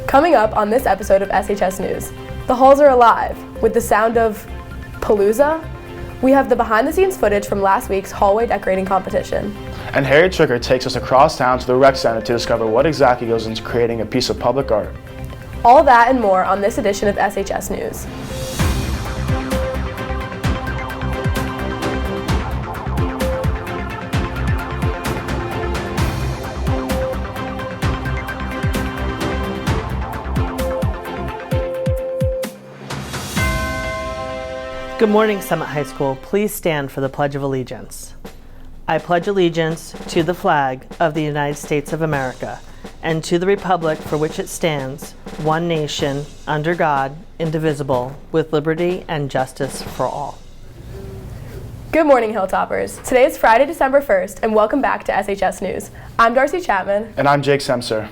Coming up on this episode of SHS News, the halls are alive with the sound of Palooza. We have the behind-the-scenes footage from last week's hallway decorating competition. And Harry Tricker takes us across town to the rec center to discover what exactly goes into creating a piece of public art. All that and more on this edition of SHS News. Good morning, Summit High School. Please stand for the Pledge of Allegiance. I pledge allegiance to the flag of the United States of America and to the republic for which it stands, one nation, under God, indivisible, with liberty and justice for all. Good morning, Hilltoppers. Today is Friday, December 1st, and welcome back to SHS News. I'm Darcy Chapman. And I'm Jake Semser.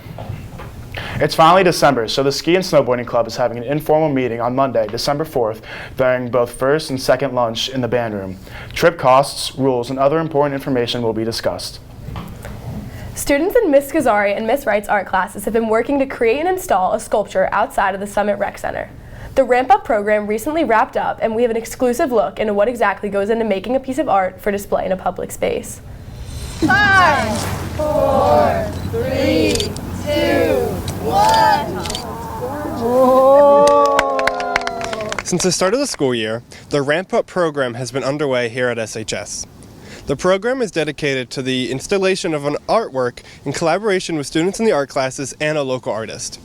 It's finally December, so the Ski and Snowboarding Club is having an informal meeting on Monday, December 4th, during both first and second lunch in the band room. Trip costs, rules, and other important information will be discussed. Students in Miss Scazzari and Miss Wright's art classes have been working to create and install a sculpture outside of the Summit Rec Center. The Ramp Up program recently wrapped up, and we have an exclusive look into what exactly goes into making a piece of art for display in a public space. 5, 4, 3, 2, 1. Since the start of the school year, the Ramp Up program has been underway here at SHS. The program is dedicated to the installation of an artwork in collaboration with students in the art classes and a local artist.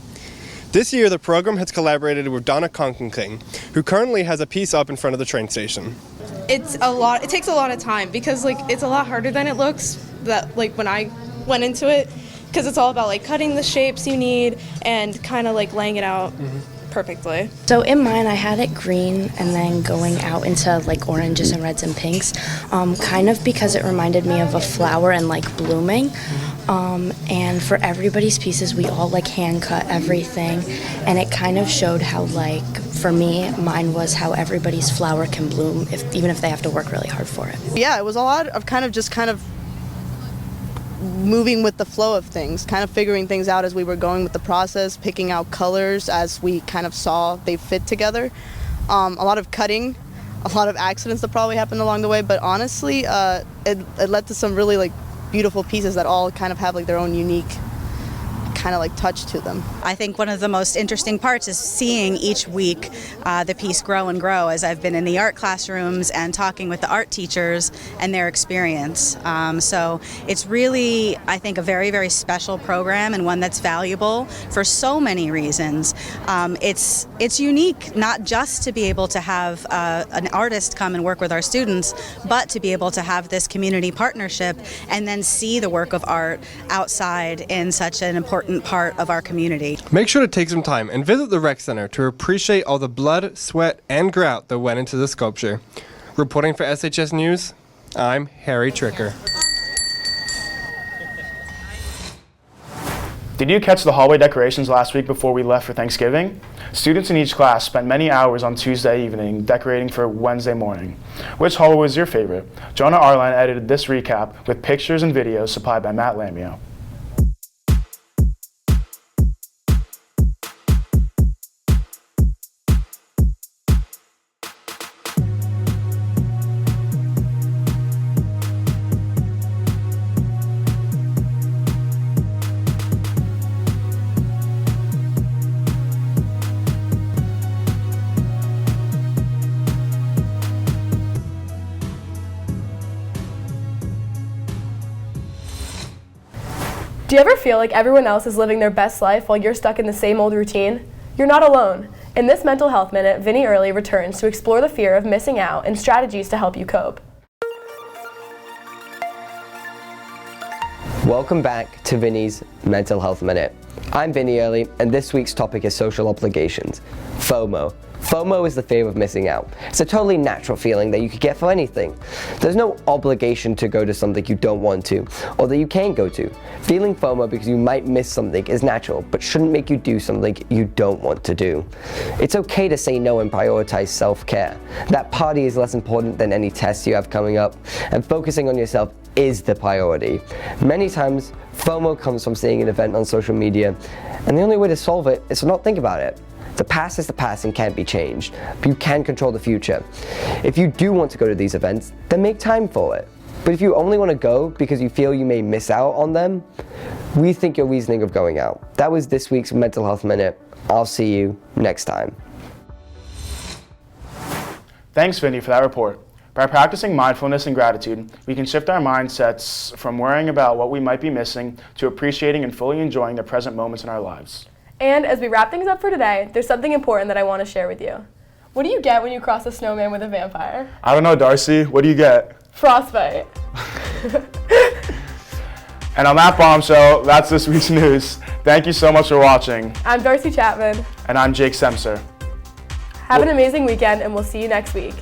This year, the program has collaborated with Donna Conkenking, who currently has a piece up in front of the train station. It takes a lot of time because it's a lot harder than it looks when I went into it, because it's all about cutting the shapes you need and kind of laying it out perfectly. So in mine I had it green and then going out into oranges and reds and pinks, kind of because it reminded me of a flower and blooming. And for everybody's pieces we all hand cut everything, and it kind of showed how for me mine was how everybody's flower can bloom even if they have to work really hard for it. Yeah, it was a lot of kind of moving with the flow of things, kind of figuring things out as we were going with the process, picking out colors as we kind of saw they fit together. A lot of cutting, a lot of accidents that probably happened along the way, but honestly it led to some really beautiful pieces that all kind of have their own unique kind of touch to them. I think one of the most interesting parts is seeing each week the piece grow and grow as I've been in the art classrooms and talking with the art teachers and their experience. So it's really, I think, a very, very special program and one that's valuable for so many reasons. It's unique not just to be able to have an artist come and work with our students, but to be able to have this community partnership and then see the work of art outside in such an important part of our community. Make sure to take some time and visit the rec center to appreciate all the blood, sweat, and grout that went into the sculpture. Reporting for SHS News, I'm Harry Tricker. Did you catch the hallway decorations last week before we left for Thanksgiving? Students in each class spent many hours on Tuesday evening decorating for Wednesday morning. Which hallway was your favorite? Jonah Arline edited this recap with pictures and videos supplied by Matt Lamio. Do you ever feel like everyone else is living their best life while you're stuck in the same old routine? You're not alone. In this Mental Health Minute, Vinny Early returns to explore the fear of missing out and strategies to help you cope. Welcome back to Vinny's Mental Health Minute. I'm Vinny Early, and this week's topic is social obligations. FOMO. FOMO is the fear of missing out. It's a totally natural feeling that you could get for anything. There's no obligation to go to something you don't want to, or that you can't go to. Feeling FOMO because you might miss something is natural, but shouldn't make you do something you don't want to do. It's okay to say no and prioritize self-care. That party is less important than any test you have coming up, and focusing on yourself is the priority. Many times, FOMO comes from seeing an event on social media, and the only way to solve it is to not think about it. The past is the past and can't be changed, but you can control the future. If you do want to go to these events, then make time for it. But if you only want to go because you feel you may miss out on them, rethink your reasoning of going out. That was this week's Mental Health Minute. I'll see you next time. Thanks, Vinny, for that report. By practicing mindfulness and gratitude, we can shift our mindsets from worrying about what we might be missing to appreciating and fully enjoying the present moments in our lives. And as we wrap things up for today, there's something important that I want to share with you. What do you get when you cross a snowman with a vampire? I don't know, Darcy. What do you get? Frostbite. And on that bombshell, that's this week's news. Thank you so much for watching. I'm Darcy Chapman. And I'm Jake Semser. Have an amazing weekend, and we'll see you next week.